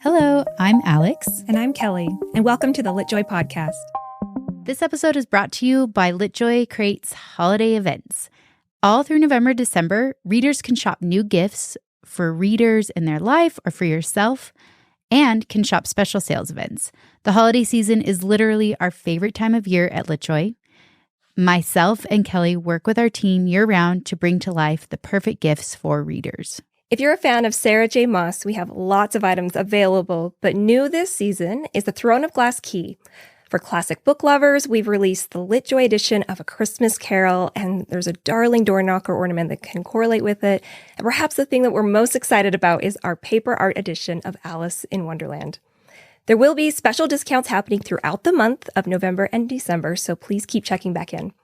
Hello, I'm Alix. And I'm Kelly, and welcome to the LitJoy podcast. This episode is brought to you by LitJoy creates holiday events. All through November, December, readers can shop new gifts for readers in their life or for yourself, and can shop special sales events. The holiday season is literally our favorite time of year at LitJoy. Myself and Kelly work with our team year-round to bring to life the perfect gifts for readers. If you're a fan of Sarah J. Maas, we have lots of items available, but new this season is the Throne of Glass key. For classic book lovers, we've released the LitJoy edition of A Christmas Carol, and there's a darling door knocker ornament that can correlate with it. And perhaps the thing that we're most excited about is our paper art edition of Alice in Wonderland. There will be special discounts happening throughout the month of November and December, so please keep checking back in.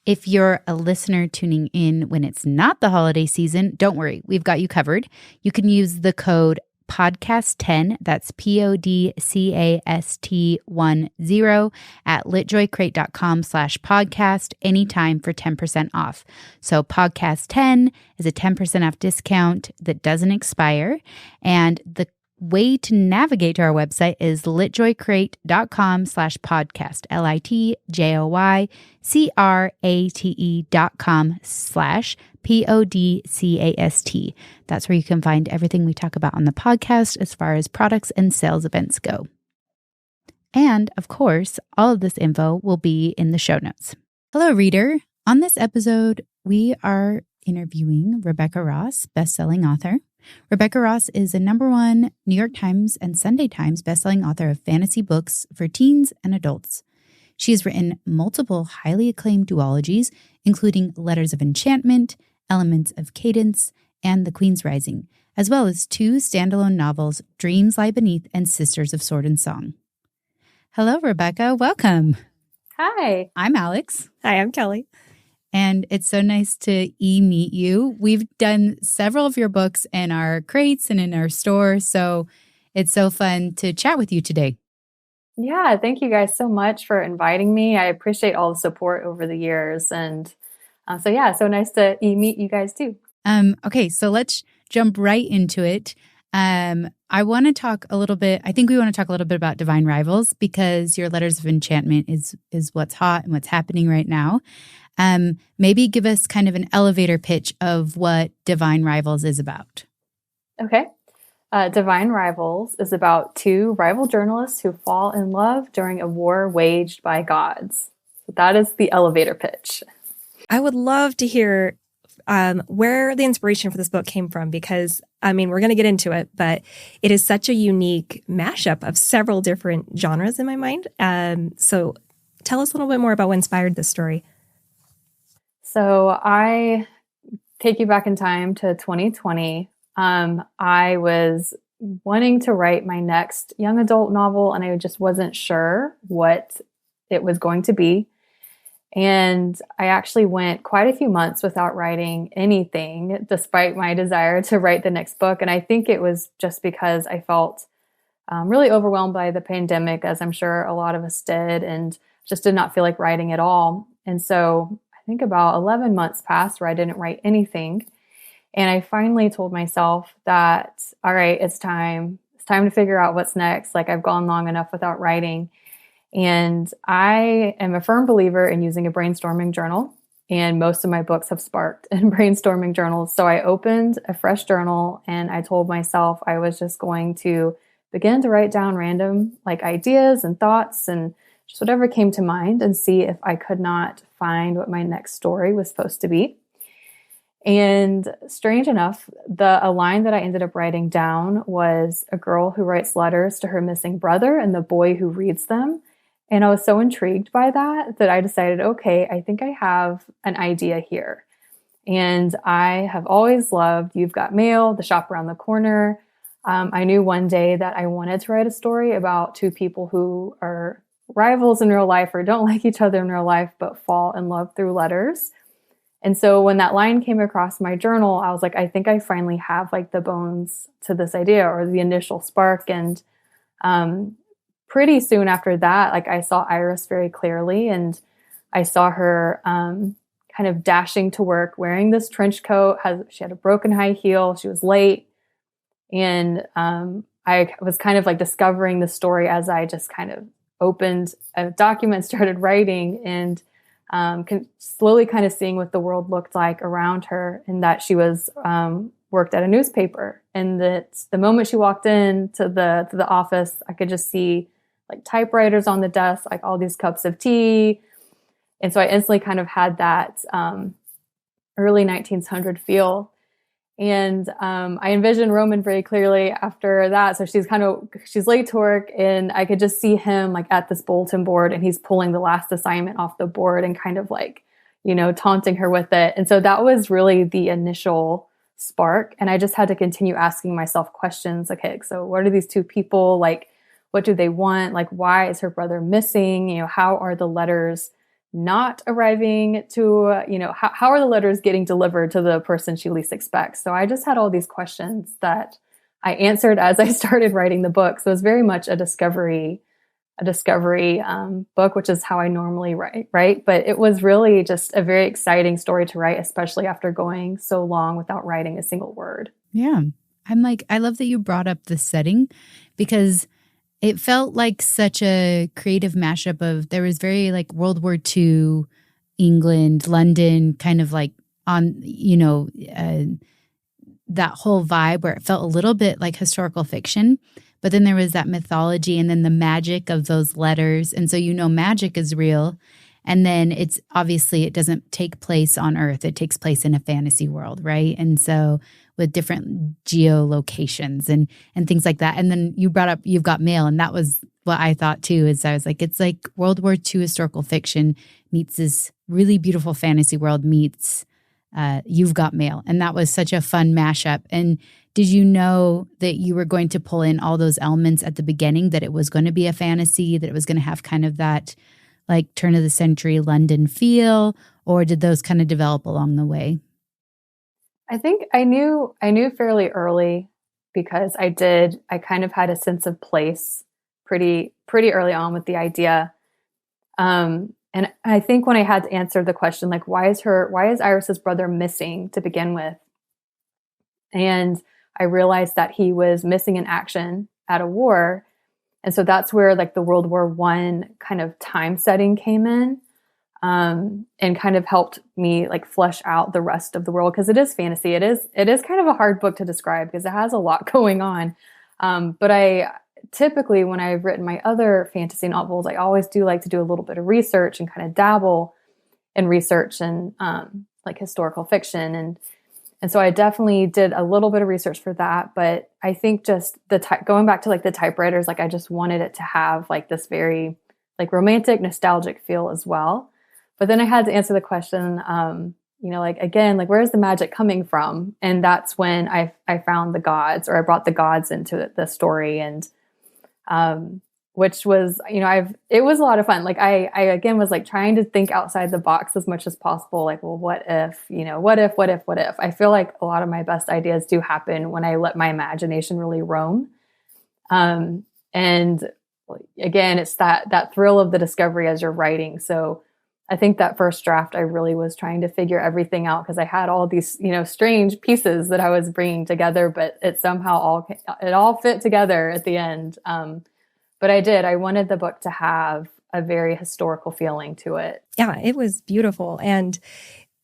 If you're a listener tuning in when it's not the holiday season, don't worry, we've got you covered. You can use the code podcast10, that's PODCAST10 at litjoycrate.com/podcast anytime for 10% off. So podcast10 is a 10% off discount that doesn't expire. And the way to navigate to our website is litjoycrate.com/podcast, litjoycrate.com/podcast. That's where you can find everything we talk about on the podcast as far as products and sales events go. And of course, all of this info will be in the show notes. Hello, reader. On this episode, we are interviewing Rebecca Ross, bestselling author. Rebecca Ross is a #1 New York Times and Sunday Times bestselling author of fantasy books for teens and adults. She has written multiple highly acclaimed duologies, including Letters of Enchantment, Elements of Cadence, and The Queen's Rising, as well as 2 standalone novels, Dreams Lie Beneath and Sisters of Sword and Song. Hello, Rebecca. Welcome. Hi. I'm Alix. Hi, I'm Kelly. And it's so nice to meet you. We've done several of your books in our crates and in our store, so it's so fun to chat with you today. Yeah, thank you guys so much for inviting me. I appreciate all the support over the years. And so nice to meet you guys too. Okay, so let's jump right into it. I want to talk a little bit, I think we want to talk a little bit about Divine Rivals because your Letters of Enchantment is what's hot and what's happening right now. Maybe give us kind of an elevator pitch of what Divine Rivals is about. Okay. Divine Rivals is about 2 rival journalists who fall in love during a war waged by gods. So that is the elevator pitch. I would love to hear where the inspiration for this book came from because, I mean, we're going to get into it, but it is such a unique mashup of several different genres in my mind. So tell us a little bit more about what inspired this story. So I take you back in time to 2020. I was wanting to write my next young adult novel, and I just wasn't sure what it was going to be. And I actually went quite a few months without writing anything, despite my desire to write the next book. And I think it was just because I felt really overwhelmed by the pandemic, as I'm sure a lot of us did, and just did not feel like writing at all. And so I think about 11 months passed where I didn't write anything. And I finally told myself that, all right, it's time to figure out what's next. Like I've gone long enough without writing. And I am a firm believer in using a brainstorming journal. And most of my books have sparked in brainstorming journals. So I opened a fresh journal and I told myself I was just going to begin to write down random ideas and thoughts and just whatever came to mind and see if I could not find what my next story was supposed to be. And strange enough, a line that I ended up writing down was a girl who writes letters to her missing brother and the boy who reads them. And I was so intrigued by that I decided, okay, I think I have an idea here. And I have always loved You've Got Mail, The Shop Around the Corner. I knew one day that I wanted to write a story about 2 people who are rivals in real life or don't like each other in real life, but fall in love through letters. And so when that line came across my journal, I was like, I think I finally have the bones to this idea or the initial spark. And pretty soon after that, I saw Iris very clearly, and I saw her kind of dashing to work wearing this trench coat. She had a broken high heel. She was late. And I was kind of like discovering the story as I just kind of opened a document, started writing, and slowly kind of seeing what the world looked like around her, and that she was worked at a newspaper, and that the moment she walked in to the office, I could just see like typewriters on the desk, like all these cups of tea. And so I instantly kind of had that early 1900 feel. And I envisioned Roman very clearly after that. So she's late to work, and I could just see him like at this bulletin board, and he's pulling the last assignment off the board and kind of like, taunting her with it. And so that was really the initial spark. And I just had to continue asking myself questions. Okay, so what are these two people like? What do they want? Like, why is her brother missing? How are the letters not arriving to, how are the letters getting delivered to the person she least expects? So I just had all these questions that I answered as I started writing the book. So it was very much a discovery book, which is how I normally write. But it was really just a very exciting story to write, especially after going so long without writing a single word. Yeah. I love that you brought up the setting, because it felt like such a creative mashup of, there was very like World War II, England, London, kind of like on, that whole vibe where it felt a little bit like historical fiction. But then there was that mythology and then the magic of those letters. And so, magic is real. And then it's obviously, it doesn't take place on Earth. It takes place in a fantasy world, right? And so with different geolocations and things like that. And then you brought up You've Got Mail. And that was what I thought too, is I was like, it's like World War II historical fiction meets this really beautiful fantasy world meets You've Got Mail. And that was such a fun mashup. And did you know that you were going to pull in all those elements at the beginning, that it was going to be a fantasy, that it was going to have kind of that like turn of the century London feel, or did those kind of develop along the way? I think I knew fairly early, because I kind of had a sense of place pretty early on with the idea. And I think when I had to answer the question, like, why is Iris's brother missing to begin with? And I realized that he was missing in action at a war. And so that's where like the World War I kind of time setting came in, and kind of helped me like flesh out the rest of the world. Cause it is fantasy. It is kind of a hard book to describe because it has a lot going on. But I typically, when I've written my other fantasy novels, I always do like to do a little bit of research and kind of dabble in research and, like historical fiction. And so I definitely did a little bit of research for that, but I think just going back to like the typewriters, like I just wanted it to have like this very like romantic, nostalgic feel as well. But then I had to answer the question, like again, like where's the magic coming from? And that's when I found the gods, or I brought the gods into the story, and which was, it was a lot of fun. Like I again was like trying to think outside the box as much as possible. Like, well, what if? What if? I feel like a lot of my best ideas do happen when I let my imagination really roam. And again, it's that thrill of the discovery as you're writing. So I think that first draft, I really was trying to figure everything out, because I had all these, strange pieces that I was bringing together, but it somehow all fit together at the end. But I wanted the book to have a very historical feeling to it. Yeah, it was beautiful. And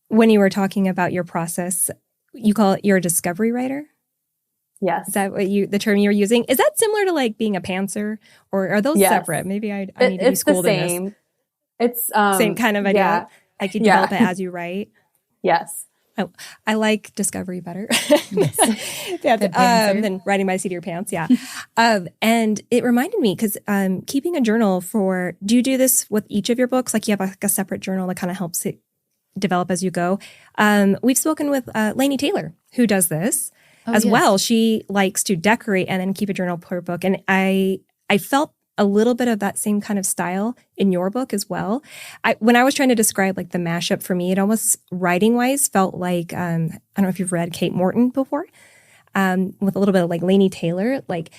when you were talking about your process, you call it, you're a discovery writer? Yes. Is that the term you're using? Is that similar to like being a pantser, or are those separate? Maybe I need to be schooled in this. It's the same. It's same kind of idea. Yeah. Like you develop it as you write. Yes. Oh, I like discovery better Yes. than riding my seat of your pants. Yeah. And it reminded me, because keeping a journal do you do this with each of your books? Like you have a separate journal that kind of helps it develop as you go. We've spoken with Lainey Taylor, who does this as well. She likes to decorate and then keep a journal per book. And I felt a little bit of that same kind of style in your book as well. When I was trying to describe like the mashup for me, it almost writing wise felt like, I don't know if you've read Kate Morton before, with a little bit of like Lainey Taylor. Like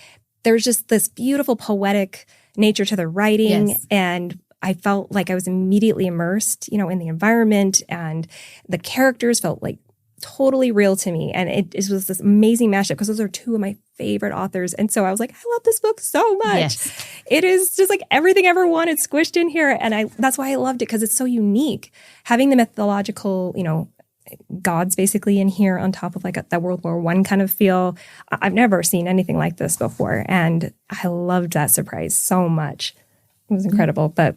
there's just this beautiful poetic nature to the writing. Yes. And I felt like I was immediately immersed, in the environment, and the characters felt like totally real to me. And it was this amazing mashup because those are two of my favorite authors. And so I was like, I love this book so much. Yes. It is just like everything I ever wanted squished in here. And that's why I loved it, because it's so unique. Having the mythological, gods basically in here on top of like that World War I kind of feel. I've never seen anything like this before. And I loved that surprise so much. It was incredible. But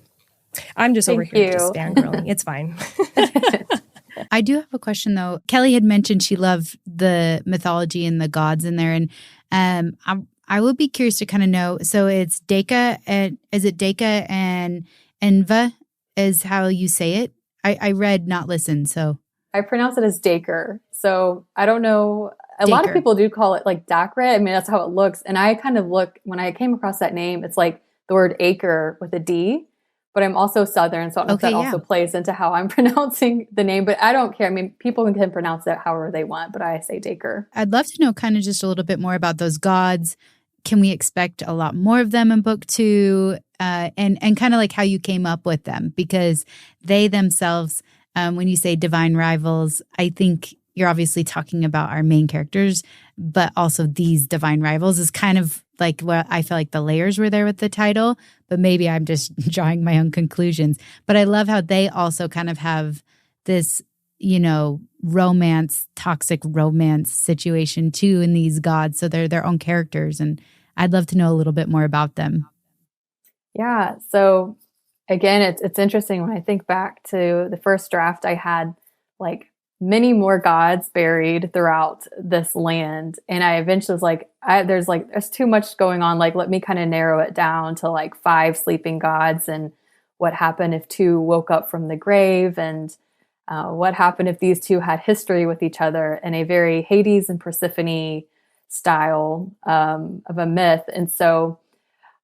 I'm just over here just fangirling. It's fine. I do have a question though. Kelly had mentioned she loved the mythology and the gods in there, and I would be curious to kind of know. So it's Deka, and is it Deka and Enva is how you say it? I read, not listened, so I pronounce it as Daker. So I don't know. A lot of people do call it like Dakra. I mean, that's how it looks. And I kind of when I came across that name, it's like the word acre with a D. But I'm also Southern, so I don't know if that also plays into how I'm pronouncing the name. But I don't care. I mean, people can pronounce it however they want, but I say Daker. I'd love to know kind of just a little bit more about those gods. Can we expect a lot more of them in book 2? And kind of like how you came up with them, because they themselves, when you say divine rivals, I think you're obviously talking about our main characters, but also these divine rivals is kind of like what I feel like the layers were there with the title, but maybe I'm just drawing my own conclusions. But I love how they also kind of have this, toxic romance situation too in these gods. So they're their own characters. And I'd love to know a little bit more about them. Yeah. So again, it's interesting when I think back to the first draft, I had like many more gods buried throughout this land. And I eventually was like, there's too much going on. Like, let me kind of narrow it down to like 5 sleeping gods, and what happened if 2 woke up from the grave, and what happened if these 2 had history with each other in a very Hades and Persephone style of a myth. And so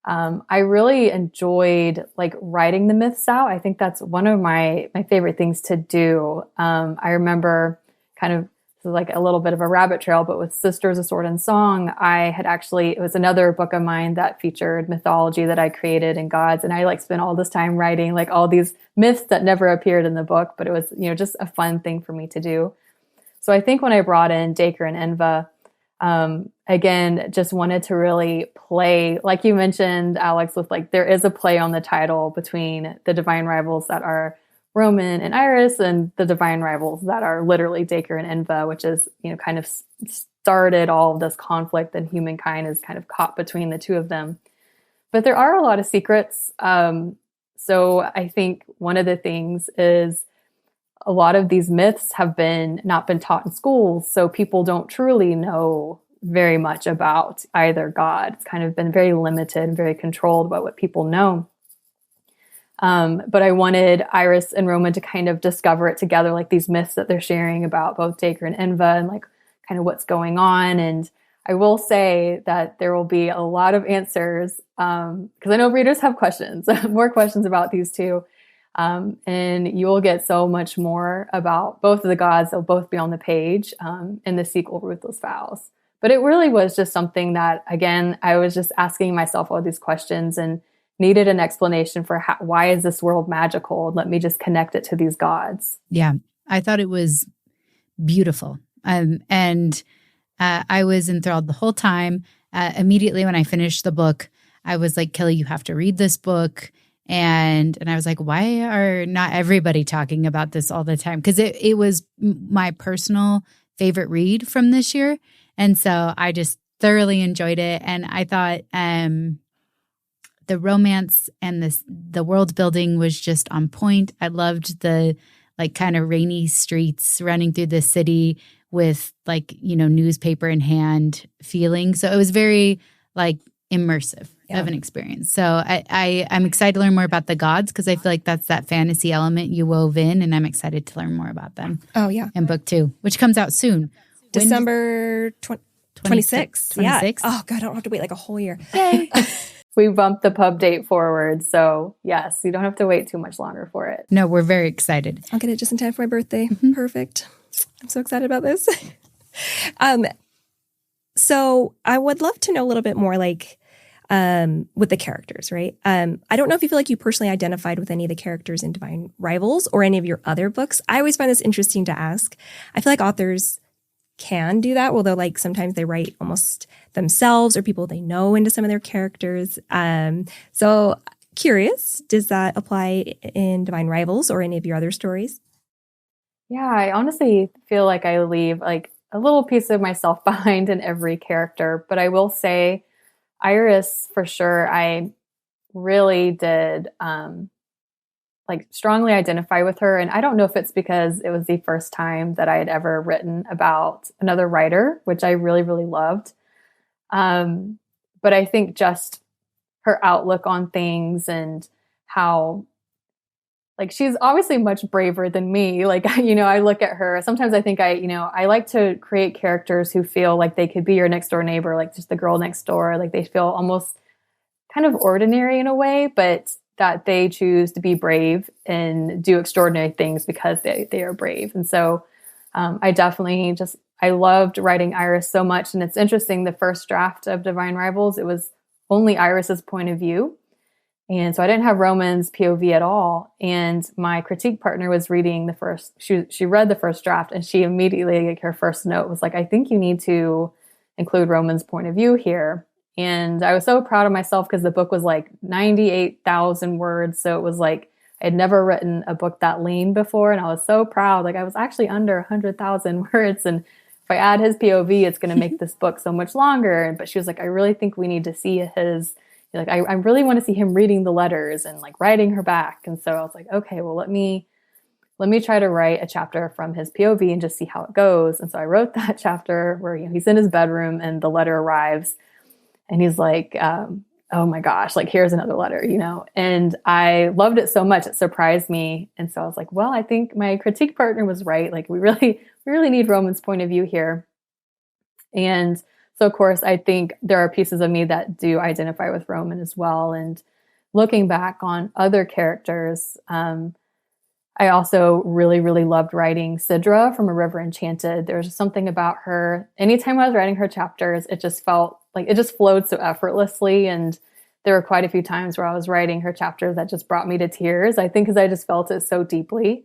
I really enjoyed like writing the myths out. I think that's one of my favorite things to do. I remember kind of like a little bit of a rabbit trail, but with Sisters of Sword and Song, it was another book of mine that featured mythology that I created and gods. And I like spent all this time writing like all these myths that never appeared in the book, but it was, just a fun thing for me to do. So I think when I brought in Daker and Enva, again, just wanted to really play, like you mentioned, Alex, with like, there is a play on the title between the divine rivals that are Roman and Iris and the divine rivals that are literally Daker and Enva, which is, kind of started all of this conflict, and humankind is kind of caught between the two of them. But there are a lot of secrets. So I think one of the things is a lot of these myths have not been taught in schools, so people don't truly know very much about either god. It's kind of been very limited and very controlled by what people know. But I wanted Iris and Roman to kind of discover it together, like these myths that they're sharing about both Daker and Enva, and like kind of what's going on. And I will say that there will be a lot of answers, because I know readers have questions, more questions about these two. And you will get so much more about both of the gods. They'll both be on the page in the sequel, Ruthless Vows. But it really was just something that, again, I was just asking myself all these questions and needed an explanation for why is this world magical? Let me just connect it to these gods. Yeah, I thought it was beautiful. And I was enthralled the whole time. Immediately when I finished the book, I was like, Kelly, you have to read this book. And I was like, why are not everybody talking about this all the time? Because it was my personal favorite read from this year. And so I just thoroughly enjoyed it. And I thought the romance and the world building was just on point. I loved the like kind of rainy streets running through the city with like, newspaper in hand feeling. So it was very like immersive of an experience. So I'm excited to learn more about the gods, because I feel like that's that fantasy element you wove in, and I'm excited to learn more about them. Oh, yeah. In book 2, which comes out soon. December 26th. Yeah. 26th? Oh, God, I don't have to wait like a whole year. Yay. We bumped the pub date forward. So yes, you don't have to wait too much longer for it. No, we're very excited. I'll get it just in time for my birthday. Mm-hmm. Perfect. I'm so excited about this. So I would love to know a little bit more, like, with the characters, right? I don't know if you feel like you personally identified with any of the characters in Divine Rivals or any of your other books. I always find this interesting to ask. I feel like authors can do that, although like sometimes they write almost themselves or people they know into some of their characters. So curious, does that apply in Divine Rivals or any of your other stories? Yeah, I honestly feel like I leave like a little piece of myself behind in every character, but I will say Iris, for sure, I really did like strongly identify with her. And I don't know if it's because it was the first time that I had ever written about another writer, which I really, really loved. But I think just her outlook on things and how, like, she's obviously much braver than me. Like, I look at her, sometimes I think I like to create characters who feel like they could be your next door neighbor, like just the girl next door. Like they feel almost kind of ordinary in a way, but that they choose to be brave and do extraordinary things because they are brave. And so I definitely I loved writing Iris so much. And it's interesting, the first draft of Divine Rivals, it was only Iris's point of view. And so I didn't have Roman's POV at all. And my critique partner was reading she read the first draft, and she immediately, like, her first note was like, I think you need to include Roman's point of view here. And I was so proud of myself because the book was like 98,000 words. So it was like, I had never written a book that lean before. And I was so proud. Like I was actually under 100,000 words. And if I add his POV, it's going to make this book so much longer. But she was like, I really think we need to see his, like, I really want to see him reading the letters and like writing her back. And so I was like, okay, well, let me try to write a chapter from his POV and just see how it goes. And so I wrote that chapter where he's in his bedroom and the letter arrives. And he's like, oh my gosh, like here's another letter, and I loved it so much. It surprised me. And so I was like, well, I think my critique partner was right. Like we really need Roman's point of view here. And so of course, I think there are pieces of me that do identify with Roman as well. And looking back on other characters, I also really, really loved writing Sidra from A River Enchanted. There was just something about her. Anytime I was writing her chapters, it just felt like it just flowed so effortlessly. And there were quite a few times where I was writing her chapters that just brought me to tears, I think, because I just felt it so deeply.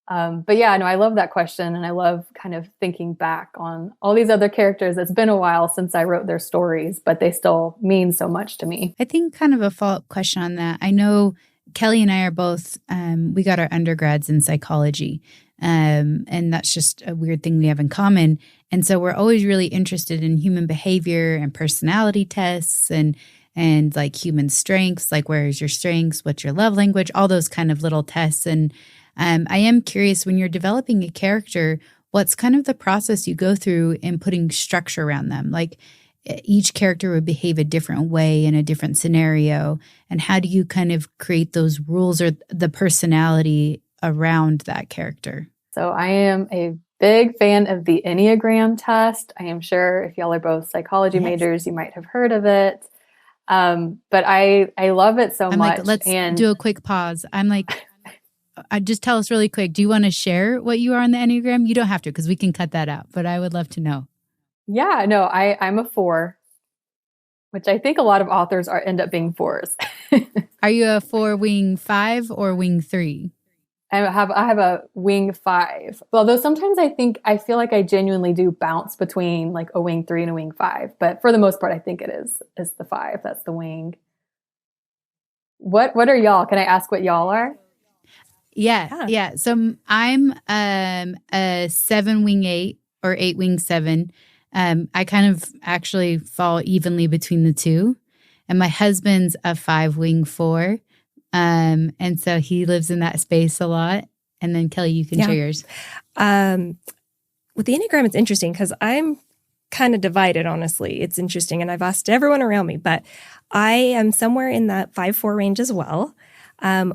But yeah, no, I love that question. And I love kind of thinking back on all these other characters. It's been a while since I wrote their stories, but they still mean so much to me. I think kind of a follow-up question on that. I know Kelly and I are both, we got our undergrads in psychology. And that's just a weird thing we have in common. And so we're always really interested in human behavior and personality tests and like human strengths, like where is your strengths, what's your love language, all those kind of little tests. And I am curious, when you're developing a character, what's kind of the process you go through in putting structure around them? Like each character would behave a different way in a different scenario. And how do you kind of create those rules or the personality around that character? So I am a big fan of the Enneagram test. I am sure if y'all are both psychology majors, you might have heard of it. But I love it so much. Like, let's do a quick pause. I'm like, just tell us really quick. Do you want to share what you are on the Enneagram? You don't have to, because we can cut that out, but I would love to know. Yeah, no, I'm a 4, which I think a lot of authors end up being 4s. Are you a 4 wing 5 or wing 3? I have a wing 5. Although sometimes I feel like I genuinely do bounce between like a wing 3 and a wing 5. But for the most part, I think it is the 5. That's the wing. What are y'all? Can I ask what y'all are? Yeah. So I'm a 7 wing 8 or 8 wing 7. I kind of actually fall evenly between the two. And my husband's a 5 wing 4. And so he lives in that space a lot. And then Kelly, you can share yours. With the Enneagram, it's interesting because I'm kind of divided, honestly. It's interesting. And I've asked everyone around me, but I am somewhere in that 5-4 range as well,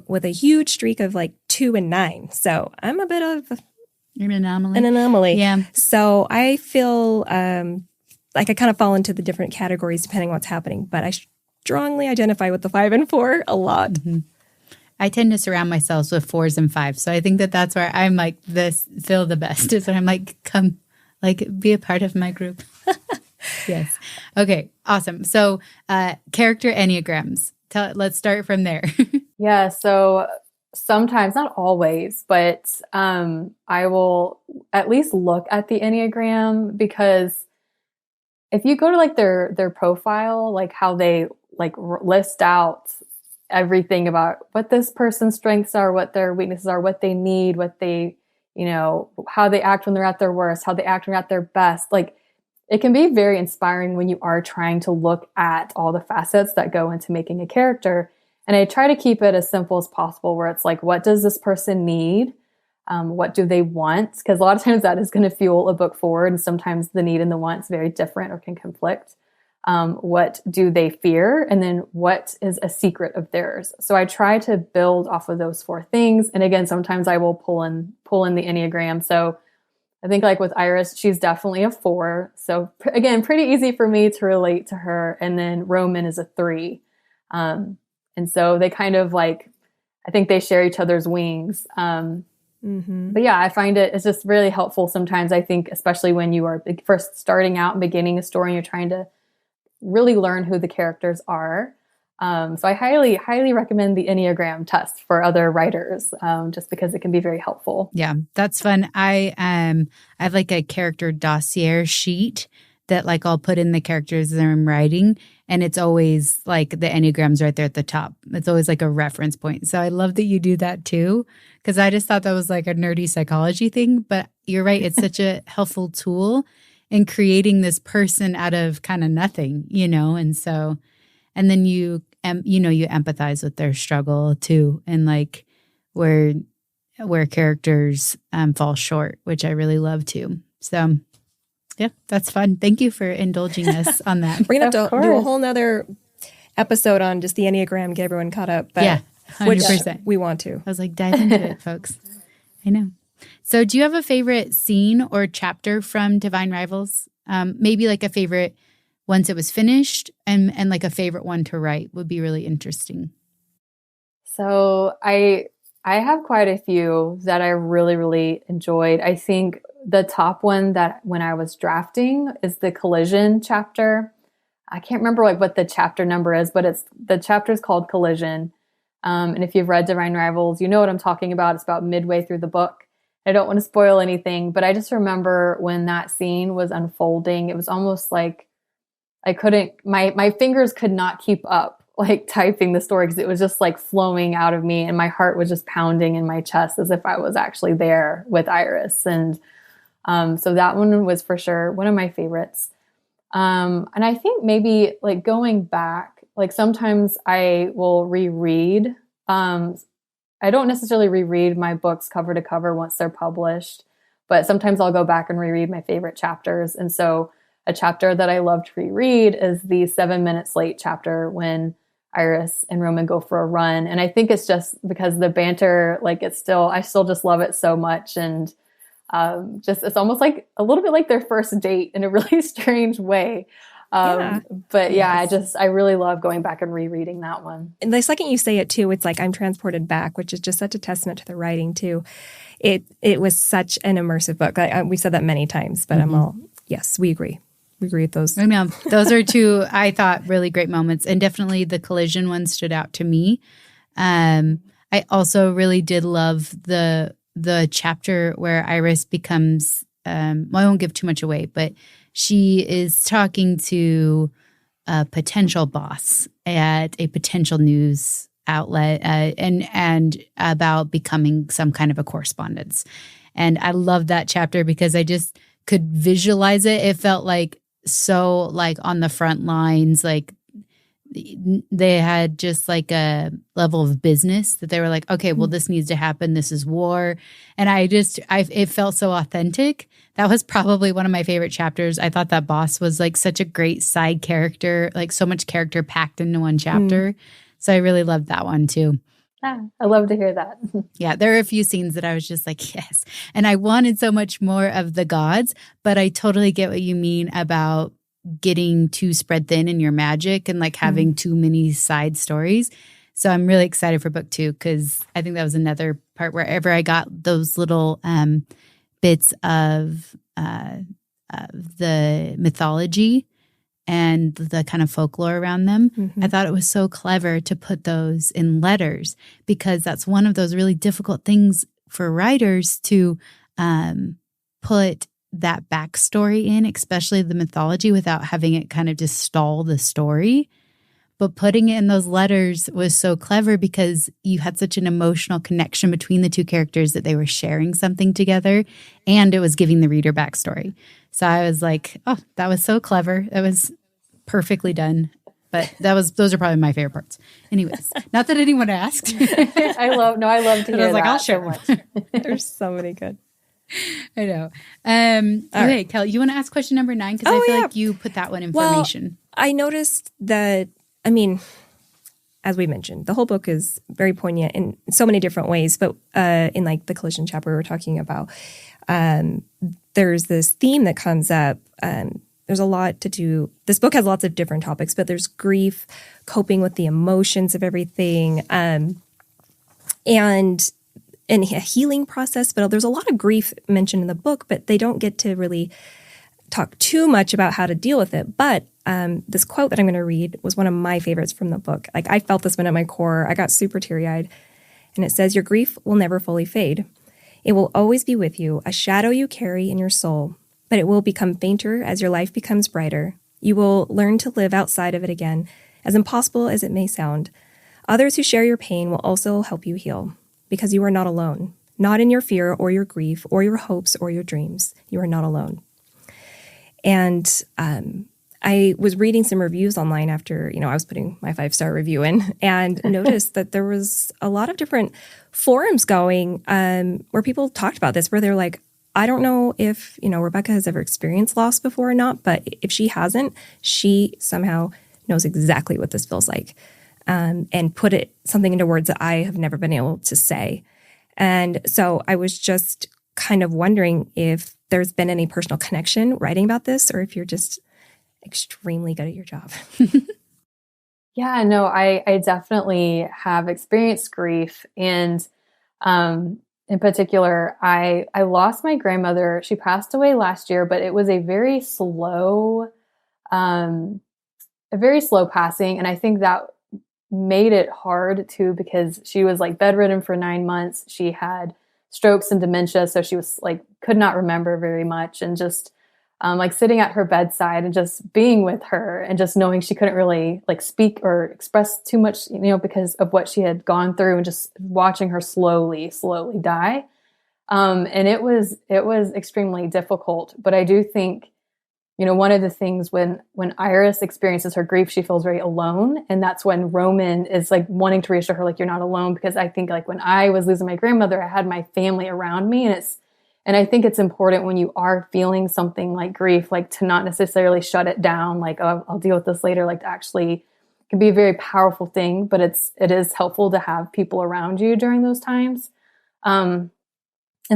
with a huge streak of like 2 and 9. So I'm a bit of an anomaly. Yeah. So I feel like I kind of fall into the different categories depending on what's happening, but I strongly identify with the 5 and 4 a lot. Mm-hmm. I tend to surround myself with 4s and 5s. So I think that's where I'm like feel the best is when I'm like, come, like be a part of my group. Yes. Okay. Awesome. So, character enneagrams. Let's start from there. Yeah. So sometimes, not always, but I will at least look at the Enneagram, because if you go to like their profile, like how they like list out everything about what this person's strengths are, what their weaknesses are, what they need, what they, how they act when they're at their worst, how they act when they're at their best. Like, it can be very inspiring when you are trying to look at all the facets that go into making a character. And I try to keep it as simple as possible, where it's like, what does this person need? What do they want? Because a lot of times that is going to fuel a book forward. And sometimes the need and the want is very different or can conflict. What do they fear? And then what is a secret of theirs? So I try to build off of those 4 things. And again, sometimes I will pull in the Enneagram. So I think like with Iris, she's definitely a 4. So again, pretty easy for me to relate to her. And then Roman is a 3. And so they kind of like, I think they share each other's wings. But yeah, I find it's just really helpful sometimes, I think, especially when you are first starting out and beginning a story and you're trying to really learn who the characters are. So I highly, highly recommend the Enneagram test for other writers, just because it can be very helpful. Yeah, that's fun. I have like a character dossier sheet that like I'll put in the characters that I'm writing, and it's always like the Enneagram's right there at the top. It's always like a reference point. So I love that you do that too, because I just thought that was like a nerdy psychology thing. But you're right. It's such a helpful tool in creating this person out of kind of nothing, and so, and then you empathize with their struggle too, and like where characters fall short, which I really love too. So yeah, that's fun. Thank you for indulging us on that. We're going to have to do a whole nother episode on just the Enneagram, get everyone caught up. But yeah, 100%. Which we want to. I was like, dive into it, folks. I know. So do you have a favorite scene or chapter from Divine Rivals? Maybe like a favorite once it was finished, and like a favorite one to write would be really interesting. So I have quite a few that I really, really enjoyed. I think the top one that when I was drafting is the Collision chapter. I can't remember like what the chapter number is, but the chapter is called Collision. And if you've read Divine Rivals, you know what I'm talking about. It's about midway through the book. I don't want to spoil anything, but I just remember when that scene was unfolding, it was almost like my fingers could not keep up, like typing the story, because it was just like flowing out of me, and my heart was just pounding in my chest as if I was actually there with Iris. And so that one was for sure one of my favorites. And I think maybe like going back, like sometimes I will reread. I don't necessarily reread my books cover to cover once they're published, but sometimes I'll go back and reread my favorite chapters. And so a chapter that I love to reread is the 7 Minutes Late chapter when Iris and Roman go for a run. And I think it's just because the banter, like I still just love it so much. And it's almost like a little bit like their first date in a really strange way. But yeah, yes. I really love going back and rereading that one. And the second you say it too, it's like I'm transported back, which is just such a testament to the writing too. It was such an immersive book. We said that many times, but yes, we agree. We agree with those. I know. Those are two, I thought, really great moments. And definitely the Collision one stood out to me. I also really did love the chapter where Iris becomes, I won't give too much away, but she is talking to a potential boss at a potential news outlet and about becoming some kind of a correspondence. And I love that chapter because I just could visualize it. It felt like so like on the front lines, like they had just like a level of business that they were like, okay, well, this needs to happen. This is war. And it felt so authentic. That was probably one of my favorite chapters. I thought that boss was like such a great side character, like so much character packed into one chapter. So I really loved that one too. I love to hear that. Yeah, there are a few scenes that I was just like, yes. And I wanted so much more of the gods, but I totally get what you mean about getting too spread thin in your magic and like having too many side stories. So I'm really excited for book 2 because I think that was another part wherever I got those little bits of the mythology and the kind of folklore around them. Mm-hmm. I thought it was so clever to put those in letters, because that's one of those really difficult things for writers to put that backstory in, especially the mythology, without having it kind of just stall the story. But putting it in those letters was so clever because you had such an emotional connection between the two characters that they were sharing something together, and it was giving the reader backstory. So I was like, oh, that was so clever. That was perfectly done. But those are probably my favorite parts. Anyways, not that anyone asked. I love to hear I was like, that I'll share so much. There's so many good. I know. Okay, right. Kelly, you want to ask question number 9? Because I feel like you put that one in formation. I noticed that, I mean, as we mentioned, the whole book is very poignant in so many different ways. But in like the collision chapter we were talking about, there's this theme that comes up. There's a lot to do. This book has lots of different topics, but there's grief, coping with the emotions of everything, and a healing process. But there's a lot of grief mentioned in the book, but they don't get to really talk too much about how to deal with it. But this quote that I'm going to read was one of my favorites from the book. Like, I felt this one at my core. I got super teary-eyed. And it says, "Your grief will never fully fade. It will always be with you, a shadow you carry in your soul. But it will become fainter as your life becomes brighter. You will learn to live outside of it again, as impossible as it may sound. Others who share your pain will also help you heal, because you are not alone. Not in your fear or your grief or your hopes or your dreams. You are not alone." And I was reading some reviews online after, I was putting my 5-star review in, and noticed that there was a lot of different forums going where people talked about this, where they're like, I don't know if, Rebecca has ever experienced loss before or not, but if she hasn't, she somehow knows exactly what this feels like, and put something into words that I have never been able to say. And so I was just kind of wondering if there's been any personal connection writing about this, or if you're just extremely good at your job. Yeah, no, I definitely have experienced grief. And in particular, I lost my grandmother. She passed away last year, but it was a very slow passing. And I think that made it hard too, because she was like bedridden for 9 months. She had strokes and dementia. So she was like, could not remember very much. And just like sitting at her bedside and just being with her, and just knowing she couldn't really like speak or express too much, because of what she had gone through, and just watching her slowly die. And it was extremely difficult. But I do think, one of the things when Iris experiences her grief, she feels very alone. And that's when Roman is like wanting to reassure her, like, you're not alone. Because I think like when I was losing my grandmother, I had my family around me, and I think it's important when you are feeling something like grief, like to not necessarily shut it down, like, oh, I'll deal with this later, like to actually, it can be a very powerful thing, but it is helpful to have people around you during those times. And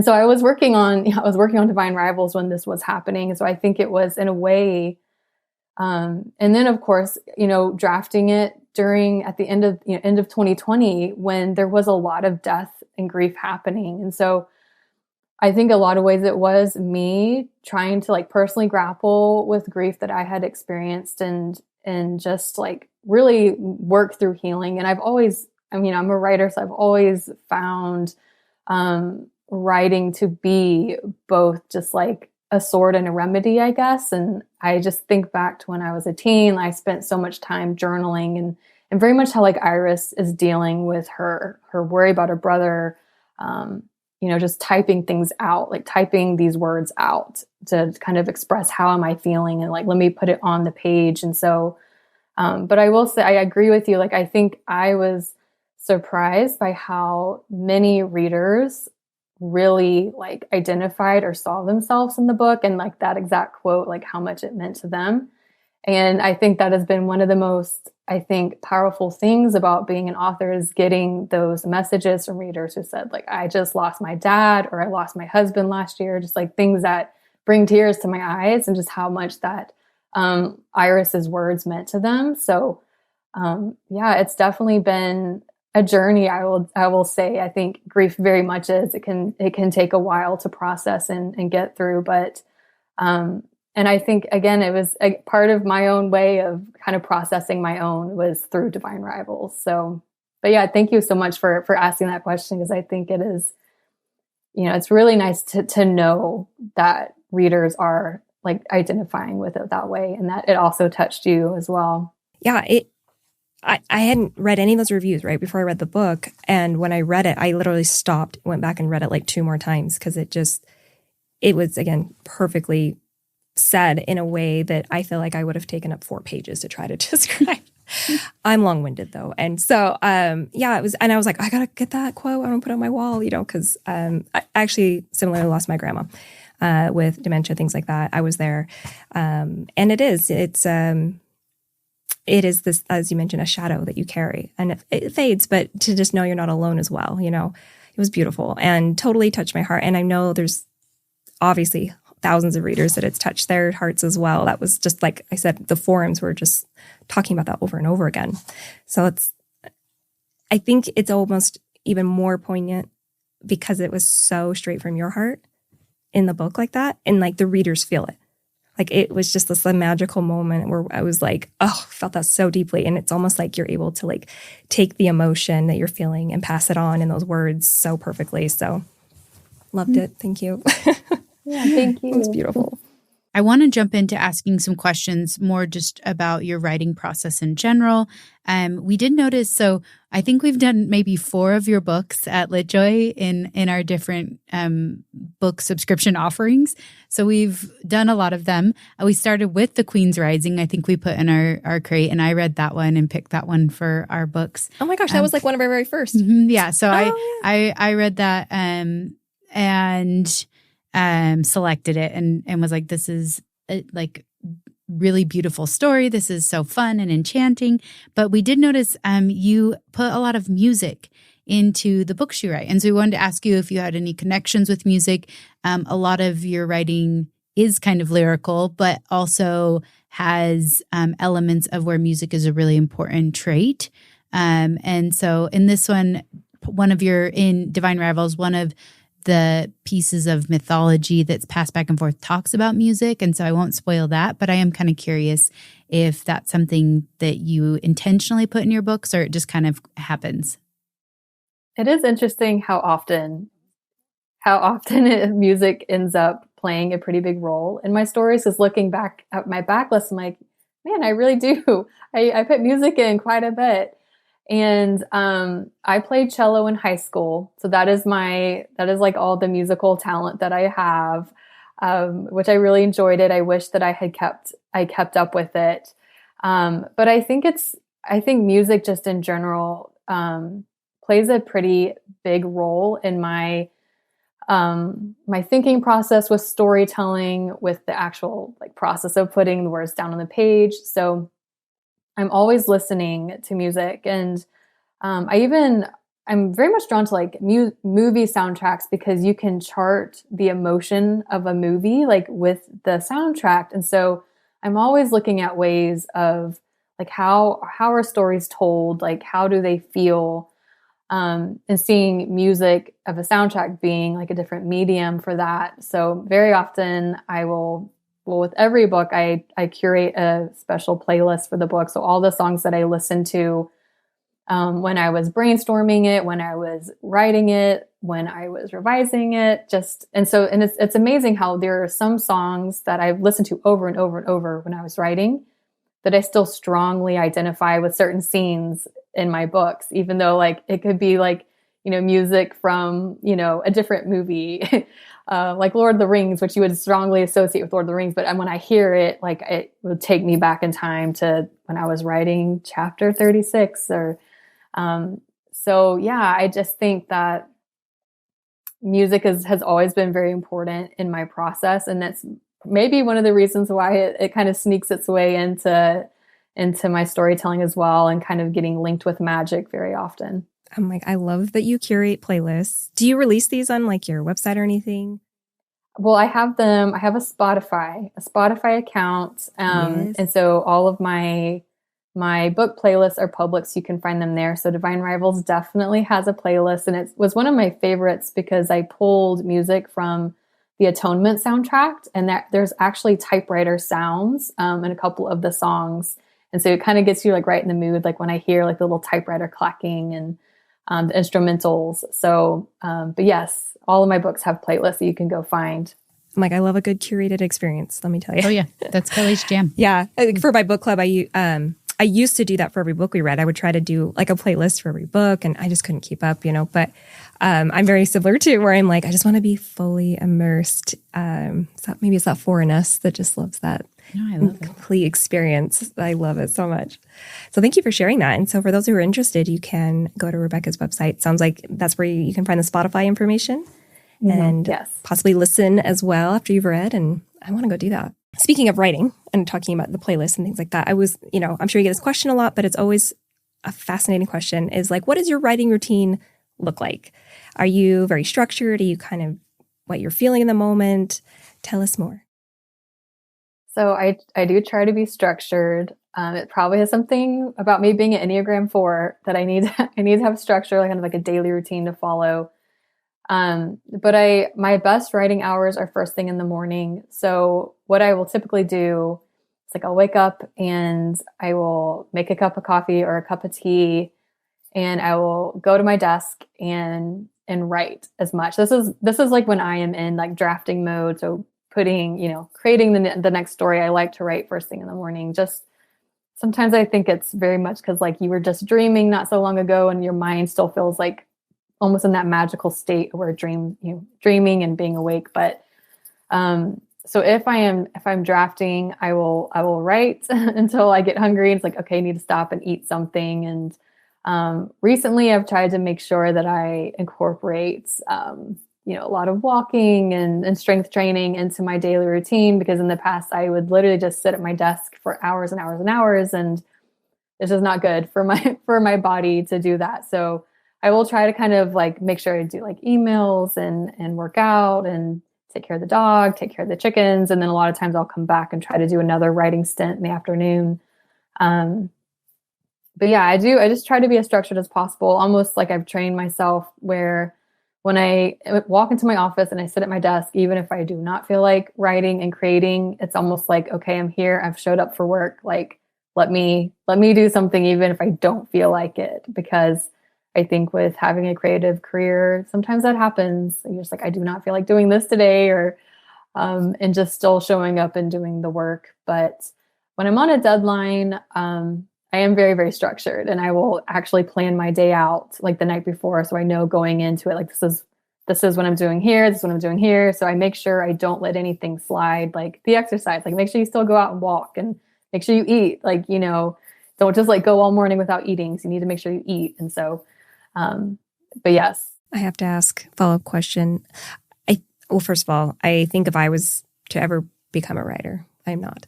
so I was working on Divine Rivals when this was happening. So I think it was in a way, and then of course, drafting it at the end of 2020, when there was a lot of death and grief happening. And so I think a lot of ways it was me trying to like personally grapple with grief that I had experienced, and just like really work through healing. And I'm a writer, so I've always found writing to be both just like a sword and a remedy, I guess. And I just think back to when I was a teen, I spent so much time journaling, and very much how like Iris is dealing with her worry about her brother, just typing things out, like typing these words out to kind of express how am I feeling, and like, let me put it on the page. And so, but I will say, I agree with you. Like, I think I was surprised by how many readers really like identified or saw themselves in the book, and like that exact quote, like how much it meant to them. And I think that has been one of the most, powerful things about being an author, is getting those messages from readers who said like, I just lost my dad, or I lost my husband last year, just like things that bring tears to my eyes, and just how much that Iris's words meant to them. So it's definitely been a journey. I will say, I think grief very much is, it can take a while to process and get through, but And I think, again, it was a part of my own way of kind of processing my own was through Divine Rivals. So, but yeah, thank you so much for asking that question, because I think it is, it's really nice to know that readers are like identifying with it that way, and that it also touched you as well. Yeah, I hadn't read any of those reviews right before I read the book. And when I read it, I literally stopped, went back and read it like 2 more times, because it was, again, perfectly said in a way that I feel like I would have taken up 4 pages to try to describe. I'm long-winded though. And so, it was, and I was like, I gotta get that quote. I'm gonna put it on my wall, because I actually similarly lost my grandma with dementia, things like that. I was there. And it is this, as you mentioned, a shadow that you carry, and it fades, but to just know you're not alone as well. It was beautiful and totally touched my heart. And I know there's obviously thousands of readers that it's touched their hearts as well. That was just, like I said, the forums were just talking about that over and over again. So I think it's almost even more poignant because it was so straight from your heart in the book like that. And like the readers feel it. Like it was just this magical moment where I was like, oh, I felt that so deeply. And it's almost like you're able to like take the emotion that you're feeling and pass it on in those words so perfectly. So loved it. Thank you. Yeah, thank you. It was beautiful. I want to jump into asking some questions more just about your writing process in general. We did notice, so I think we've done maybe 4 of your books at LitJoy in our different book subscription offerings. So we've done a lot of them. We started with The Queen's Rising. I think we put in our crate, and I read that one and picked that one for our books. Oh my gosh, that was like one of our very first. Yeah, so I read that and selected it and was like, this is a, like really beautiful story. This is so fun and enchanting. But we did notice you put a lot of music into the books you write. And so we wanted to ask you if you had any connections with music. A lot of your writing is kind of lyrical, but also has elements of where music is a really important trait. And so in this one, in Divine Rivals, one of the pieces of mythology that's passed back and forth talks about music. And so I won't spoil that, but I am kind of curious if that's something that you intentionally put in your books or it just kind of happens. It is interesting how often music ends up playing a pretty big role in my stories. Because looking back at my backlist, I'm like, man, I really do. I put music in quite a bit. And I played cello in high school. So that is like all the musical talent that I have, which I really enjoyed it. I wish that I kept up with it. But I think music just in general plays a pretty big role in my thinking process with storytelling, with the actual like process of putting the words down on the page. So I'm always listening to music, and I'm very much drawn to like movie soundtracks because you can chart the emotion of a movie like with the soundtrack. And so I'm always looking at ways of like how are stories told, like how do they feel, and seeing music of a soundtrack being like a different medium for that. So very often with every book, I curate a special playlist for the book. So all the songs that I listened to when I was brainstorming it, when I was writing it, when I was revising it, and it's amazing how there are some songs that I've listened to over and over and over when I was writing that I still strongly identify with certain scenes in my books, even though like it could be like, music from, a different movie. Like Lord of the Rings, which you would strongly associate with Lord of the Rings. But when I hear it, like it would take me back in time to when I was writing chapter 36 so yeah, I just think that music has always been very important in my process. And that's maybe one of the reasons why it kind of sneaks its way into my storytelling as well, and kind of getting linked with magic very often. I'm like, I love that you curate playlists. Do you release these on like your website or anything? Well, I have them. I have a Spotify account. Yes. And so all of my book playlists are public, so you can find them there. So Divine Rivals definitely has a playlist, and it was one of my favorites because I pulled music from the Atonement soundtrack, and that there's actually typewriter sounds in a couple of the songs. And so it kind of gets you like right in the mood, like when I hear like the little typewriter clacking and the instrumentals. So, but yes, all of my books have playlists that you can go find. I love a good curated experience, let me tell you. Oh yeah, that's Kelly's jam. Yeah. For my book club, I used to do that for every book we read. I would try to do like a playlist for every book, and I just couldn't keep up, but I'm very similar too, where I'm like, I just want to be fully immersed. Maybe it's that foreign us that just loves that. No, I love complete experience. I love it so much. So thank you for sharing that. And so for those who are interested, you can go to Rebecca's website. Sounds like that's where you can find the Spotify information and possibly listen as well after you've read. And I want to go do that. Speaking of writing and talking about the playlist and things like that, I was, I'm sure you get this question a lot, but it's always a fascinating question is like, what does your writing routine look like? Are you very structured? Are you kind of what you're feeling in the moment? Tell us more. So I do try to be structured. It probably has something about me being an Enneagram 4 that I need to have structure, like kind of like a daily routine to follow. But my best writing hours are first thing in the morning. So what I will typically do is like I'll wake up and I will make a cup of coffee or a cup of tea, and I will go to my desk and write as much. This is like when I am in like drafting mode. So creating the next story. I like to write first thing in the morning. Just sometimes I think it's very much because like you were just dreaming not so long ago, and your mind still feels like almost in that magical state where dreaming and being awake. But so if I'm drafting, I will write until I get hungry. It's like, okay, I need to stop and eat something. And recently I've tried to make sure that I incorporate a lot of walking and strength training into my daily routine, because in the past I would literally just sit at my desk for hours and hours and hours, and it's just not good for my body to do that. So I will try to kind of like make sure I do like emails and work out and take care of the dog, take care of the chickens. And then a lot of times I'll come back and try to do another writing stint in the afternoon. But yeah, I just try to be as structured as possible, almost like I've trained myself where when I walk into my office and I sit at my desk, even if I do not feel like writing and creating, it's almost like, okay, I'm here. I've showed up for work. Like, let me do something, even if I don't feel like it, because I think with having a creative career, sometimes that happens. You're just like, I do not feel like doing this today, or, and just still showing up and doing the work. But when I'm on a deadline, I am very, very structured, and I will actually plan my day out like the night before. So I know going into it, like, this is what I'm doing here. This is what I'm doing here. So I make sure I don't let anything slide, like the exercise, like make sure you still go out and walk, and make sure you eat, like, don't just like go all morning without eating. So you need to make sure you eat. And so, but yes. I have to ask a follow-up question. First of all, I think if I was to ever become a writer, I'm not.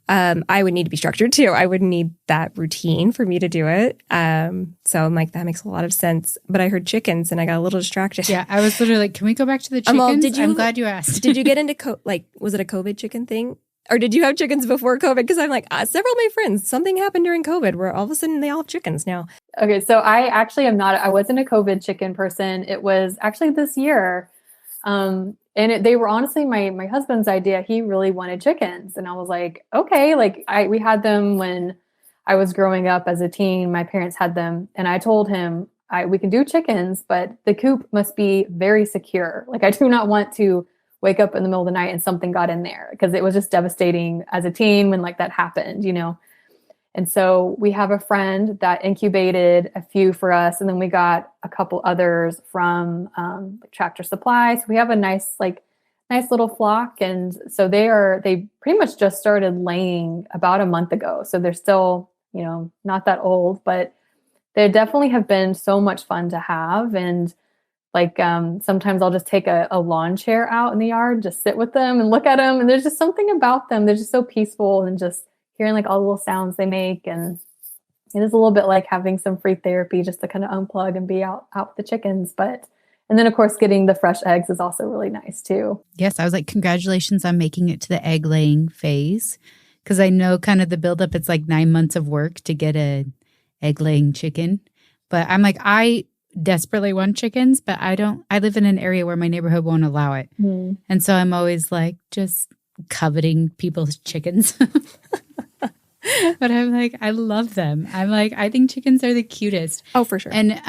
I would need to be structured too. I would need that routine for me to do it. So I'm like, that makes a lot of sense. But I heard chickens and I got a little distracted. Yeah, I was literally like, can we go back to the chickens? I'm glad you asked. Did you get into, was it a COVID chicken thing? Or did you have chickens before COVID? Because I'm like, several of my friends, something happened during COVID where all of a sudden they all have chickens now. Okay, so I actually am not. I wasn't a COVID chicken person. It was actually this year. And they were honestly my husband's idea. He really wanted chickens. And I was like, okay, we had them when I was growing up as a teen. My parents had them. And I told him, we can do chickens, but the coop must be very secure. Like, I do not want to wake up in the middle of the night and something got in there, because it was just devastating as a teen when like that happened, And so we have a friend that incubated a few for us. And then we got a couple others from Tractor Supply. So we have a nice little flock. And so they pretty much just started laying about a month ago. So they're still, not that old, but they definitely have been so much fun to have. And sometimes I'll just take a lawn chair out in the yard, just sit with them and look at them. And there's just something about them. They're just so peaceful, and just hearing like all the little sounds they make. And it is a little bit like having some free therapy just to kind of unplug and be out with the chickens. And then of course, getting the fresh eggs is also really nice too. Yes. I was like, congratulations on making it to the egg laying phase. Cause I know kind of the buildup, it's like 9 months of work to get a egg laying chicken. But I'm like, I desperately want chickens, but I live in an area where my neighborhood won't allow it. And so I'm always like just coveting people's chickens. But I'm like, I love them. I'm like, I think chickens are the cutest. Oh, for sure. And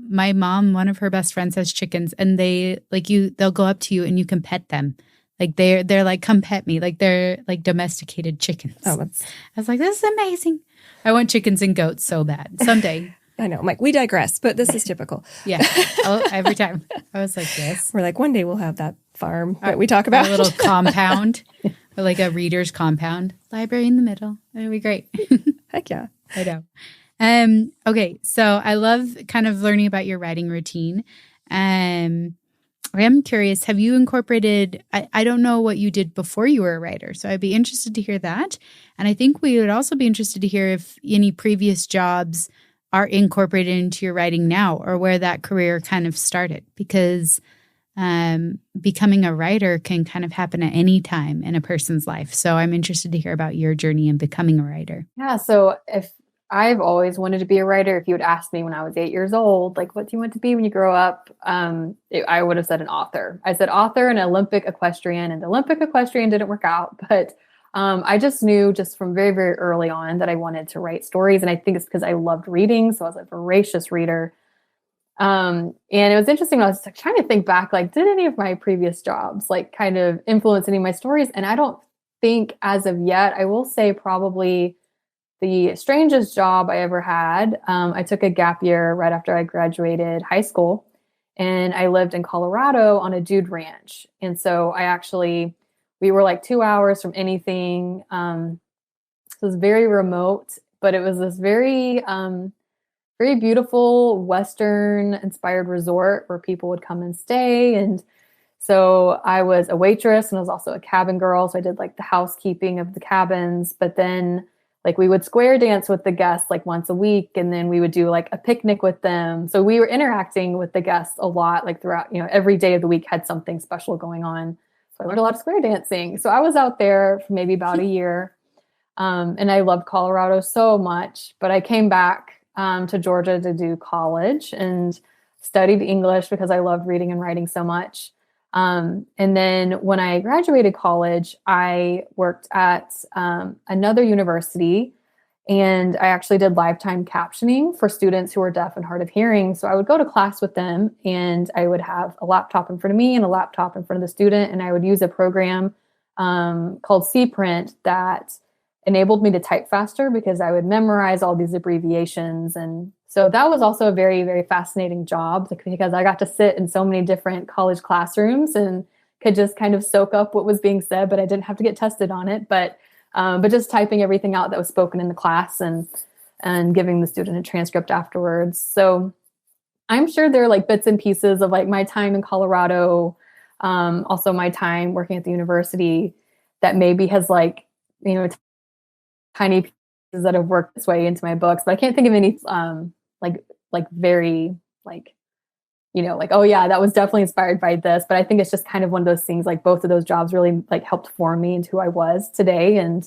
my mom, one of her best friends has chickens, and they'll go up to you and you can pet them. Like they're like, come pet me. Like they're like domesticated chickens. Oh, I was like, this is amazing. I want chickens and goats so bad. Someday. I know. I'm like, we digress, but this is typical. Yeah. Oh, every time. I was like, yes. We're like, one day we'll have that farm that we talk about. A little compound, or like a reader's compound, library in the middle. It'd be great. Heck yeah. I know. Okay. So I love kind of learning about your writing routine. I am curious, have you incorporated, I don't know what you did before you were a writer, so I'd be interested to hear that. And I think we would also be interested to hear if any previous jobs are incorporated into your writing now, or where that career kind of started, because becoming a writer can kind of happen at any time in a person's life. So I'm interested to hear about your journey in becoming a writer. Yeah. So if I've always wanted to be a writer, if you would ask me when I was 8 years old, like, what do you want to be when you grow up? I would have said an author. I said author and Olympic equestrian, and the Olympic equestrian didn't work out, but I just knew just from very, very early on that I wanted to write stories. And I think it's because I loved reading. So I was a voracious reader. And it was interesting when I was trying to think back, like, did any of my previous jobs like kind of influence any of my stories? And I don't think as of yet. I will say probably the strangest job I ever had. I took a gap year right after I graduated high school, and I lived in Colorado on a dude ranch. And so we were like 2 hours from anything. So it was very remote, but it was this very, very beautiful Western inspired resort where people would come and stay. And so I was a waitress, and I was also a cabin girl. So I did like the housekeeping of the cabins, but then like we would square dance with the guests like once a week, and then we would do like a picnic with them. So we were interacting with the guests a lot, like throughout, every day of the week had something special going on. So I learned a lot of square dancing. So I was out there for maybe about a year. And I loved Colorado so much, but I came back to Georgia to do college and studied English because I loved reading and writing so much. And then when I graduated college, I worked at another university, and I actually did lifetime captioning for students who were deaf and hard of hearing. So I would go to class with them, and I would have a laptop in front of me and a laptop in front of the student. And I would use a program called CPrint that enabled me to type faster because I would memorize all these abbreviations. And so that was also a very, very fascinating job because I got to sit in so many different college classrooms and could just kind of soak up what was being said, but I didn't have to get tested on it. But just typing everything out that was spoken in the class and giving the student a transcript afterwards. So I'm sure there are like bits and pieces of like my time in Colorado, also my time working at the university that maybe has like, tiny pieces that have worked its way into my books, but I can't think of any very oh yeah, that was definitely inspired by this. But I think it's just kind of one of those things, like both of those jobs really like helped form me into who I was today. And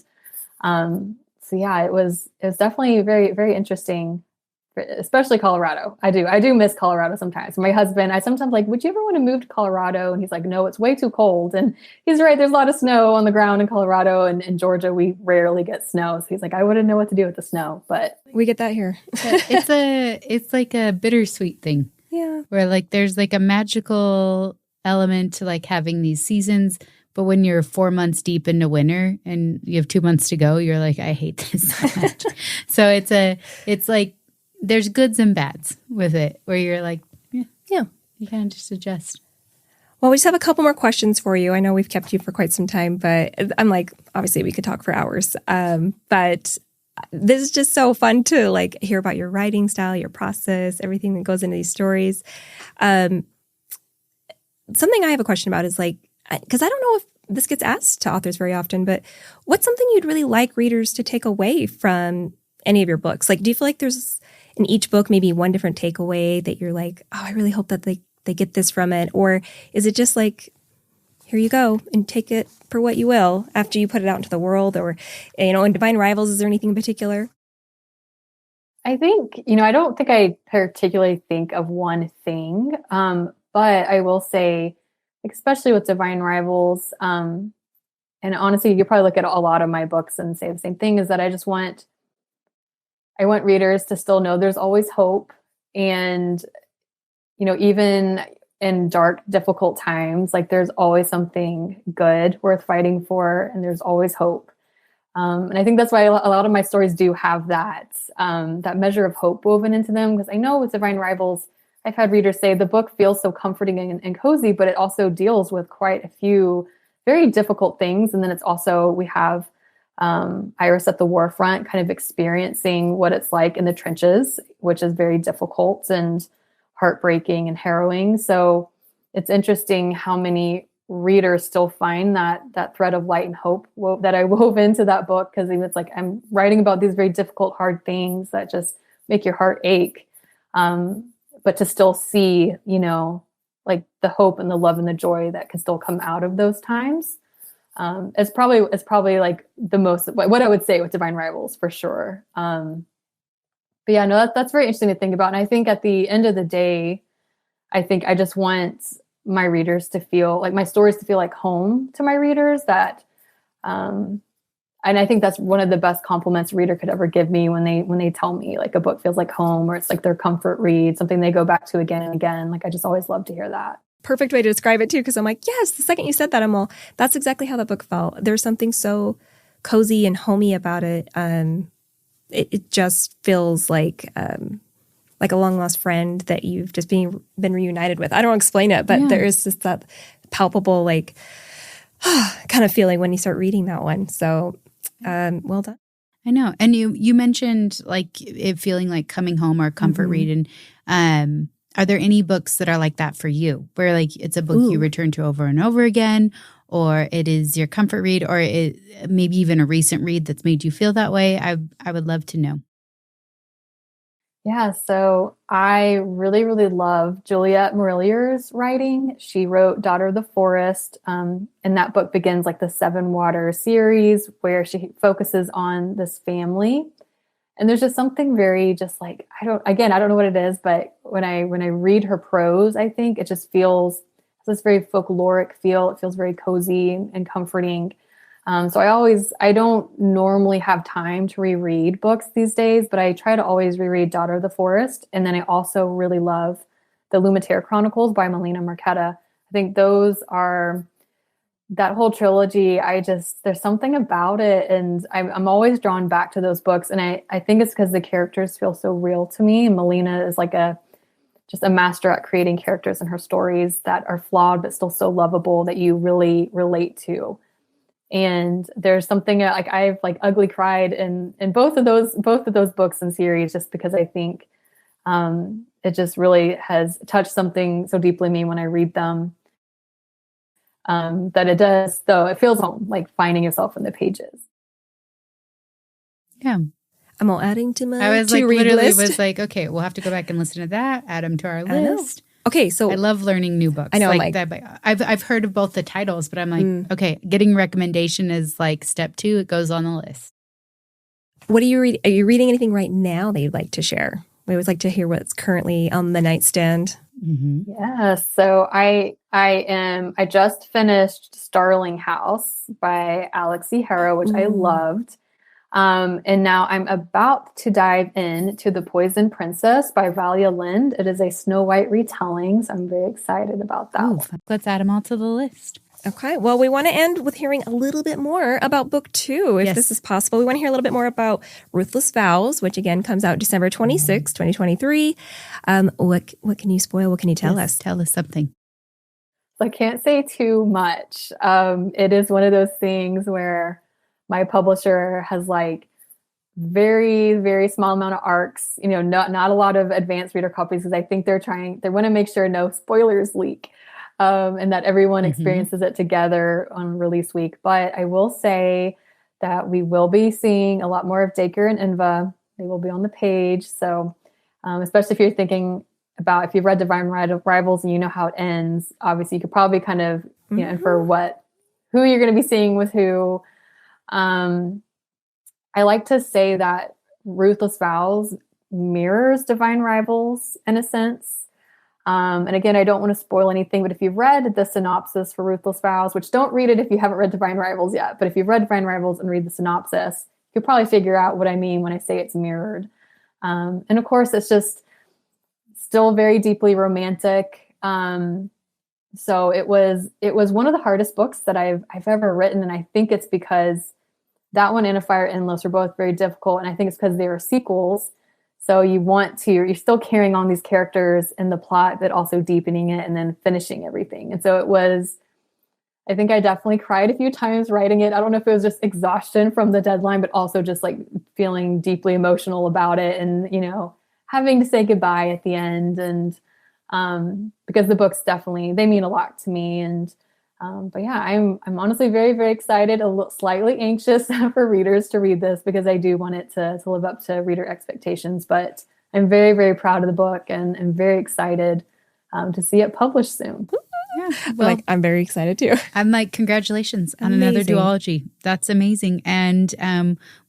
so yeah, it was definitely very, very interesting, especially Colorado. I do miss Colorado sometimes. My husband, I sometimes like, would you ever want to move to Colorado? And he's like, no, it's way too cold. And he's right. There's a lot of snow on the ground in Colorado, and in Georgia, we rarely get snow. So he's like, I wouldn't know what to do with the snow, but we get that here. It's like a bittersweet thing. Yeah. Where like, there's like a magical element to like having these seasons. But when you're 4 months deep into winter and you have 2 months to go, you're like, I hate this so much. So it's like, there's goods and bads with it where you're like, yeah, you kind of just adjust. Well, we just have a couple more questions for you. I know we've kept you for quite some time, but I'm like, obviously we could talk for hours. But this is just so fun to like hear about your writing style, your process, everything that goes into these stories. Something I have a question about is like, because I don't know if this gets asked to authors very often, but what's something you'd really like readers to take away from any of your books? Like, do you feel like there's in each book maybe one different takeaway that you're like, oh, I really hope that they get this from it? Or is it just like, here you go and take it for what you will after you put it out into the world? Or, in Divine Rivals, is there anything in particular? I think, I don't think I particularly think of one thing, but I will say, especially with Divine Rivals, and honestly, you probably look at a lot of my books and say the same thing, is that I want readers to still know there's always hope. And, even in dark, difficult times, like there's always something good worth fighting for, and there's always hope. And I think that's why a lot of my stories do have that measure of hope woven into them. Because I know with Divine Rivals, I've had readers say the book feels so comforting and cozy, but it also deals with quite a few very difficult things. And then it's also, we have Iris at the war front, kind of experiencing what it's like in the trenches, which is very difficult and heartbreaking and harrowing. So it's interesting how many readers still find that thread of light and hope that I wove into that book, because even it's like I'm writing about these very difficult, hard things that just make your heart ache. But to still see, like the hope and the love and the joy that can still come out of those times. It's probably like the most, what I would say with Divine Rivals for sure. But yeah, no, that's very interesting to think about. And I think at the end of the day, I think I just want my readers to feel like my stories to feel like home to my readers, that, and I think that's one of the best compliments a reader could ever give me when they tell me like a book feels like home, or it's like their comfort read, something they go back to again and again. Like I just always love to hear that. Perfect way to describe it too, because I'm like, yes, the second you said that, I'm all, that's exactly how the book felt. There's something so cozy and homey about it. It just feels like a long lost friend that you've just been reunited with. I don't explain it, but there is just that palpable like kind of feeling when you start reading that one. So well done. I know. And you mentioned like it feeling like coming home or comfort read. And are there any books that are like that for you, where like it's a book you return to over and over again, or it is your comfort read, or it maybe even a recent read that's made you feel that way? I would love to know. Yeah, so I really, really love Juliet Marillier's writing. She wrote Daughter of the Forest, and that book begins like the Seven Water series, where she focuses on this family. And there's just something very just like, I don't know what it is, but when I read her prose, I think it just feels this very folkloric feel. It feels very cozy and comforting. So I don't normally have time to reread books these days, but I try to always reread Daughter of the Forest. And then I also really love the Lumitere Chronicles by Melina Marchetta. I think those are, that whole trilogy, there's something about it. And I'm always drawn back to those books. And I think it's because the characters feel so real to me. Melina is like just a master at creating characters in her stories that are flawed, but still so lovable that you really relate to. And there's something like I've like ugly cried in both of those books and series, just because I think it just really has touched something so deeply in me when I read them, that it does. So it feels like finding yourself in the pages. Yeah. I'm all adding to my I was to like read literally list. was like, okay, we'll have to go back and listen to that, add them to our list. Okay, so I love learning new books. I know, like that. I've heard of both the titles, but I'm like, okay, getting recommendation is like step 2. It goes on the list. What do you read? Are you reading anything right now that you'd like to share? We always like to hear what's currently on the nightstand. Mm-hmm. Yeah, so I just finished Starling House by Alix E. Harrow, which I loved. And now I'm about to dive into The Poison Princess by Valia Lind. It is a Snow White retelling, so I'm very excited about that one. Let's add them all to the list. Okay. Well, we want to end with hearing a little bit more about book 2, if this is possible. We want to hear a little bit more about Ruthless Vows, which again comes out December 26, 2023. What can you spoil? What can you tell us? Tell us something. I can't say too much. It is one of those things where my publisher has like very, very small amount of arcs, not a lot of advanced reader copies, because I think they want to make sure no spoilers leak. And that everyone experiences it together on release week. But I will say that we will be seeing a lot more of Dacre and Inva. They will be on the page. So especially if you're thinking about, if you've read Divine Rivals and you know how it ends, obviously you could probably kind of, infer who you're going to be seeing with who. I like to say that Ruthless Vows mirrors Divine Rivals in a sense. And again, I don't want to spoil anything, but if you've read the synopsis for Ruthless Vows, which don't read it if you haven't read Divine Rivals yet, but if you've read Divine Rivals and read the synopsis, you'll probably figure out what I mean when I say it's mirrored. And of course, it's just still very deeply romantic. So it was one of the hardest books that I've ever written. And I think it's because that one and A Fire Endless are both very difficult. And I think it's because they were sequels. So you're still carrying on these characters in the plot, but also deepening it and then finishing everything. And so I think I definitely cried a few times writing it. I don't know if it was just exhaustion from the deadline, but also just like feeling deeply emotional about it and, having to say goodbye at the end. And because the books definitely, they mean a lot to me. And but yeah, I'm honestly very, very excited, slightly anxious for readers to read this because I do want it to live up to reader expectations. But I'm very, very proud of the book and I'm very excited to see it published soon. Yeah, well, I'm very excited too. I'm like, congratulations on another duology. That's amazing. And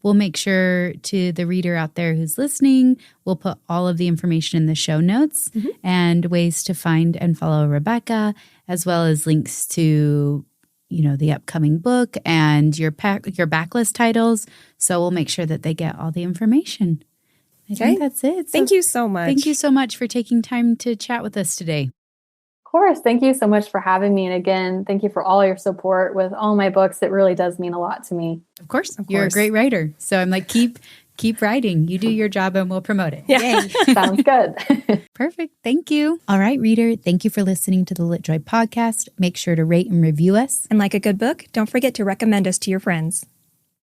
we'll make sure to the reader out there who's listening, we'll put all of the information in the show notes and ways to find and follow Rebecca, as well as links to, the upcoming book and your backlist titles. So we'll make sure that they get all the information. I think that's it. Thank you so much. Thank you so much for taking time to chat with us today. Of course. Thank you so much for having me. And again, thank you for all your support with all my books. It really does mean a lot to me. Of course. You're a great writer. So I'm like, keep writing. You do your job and we'll promote it. Yeah. Yay. Sounds good. Perfect. Thank you. All right, reader. Thank you for listening to the LitJoy podcast. Make sure to rate and review us. And like a good book, don't forget to recommend us to your friends.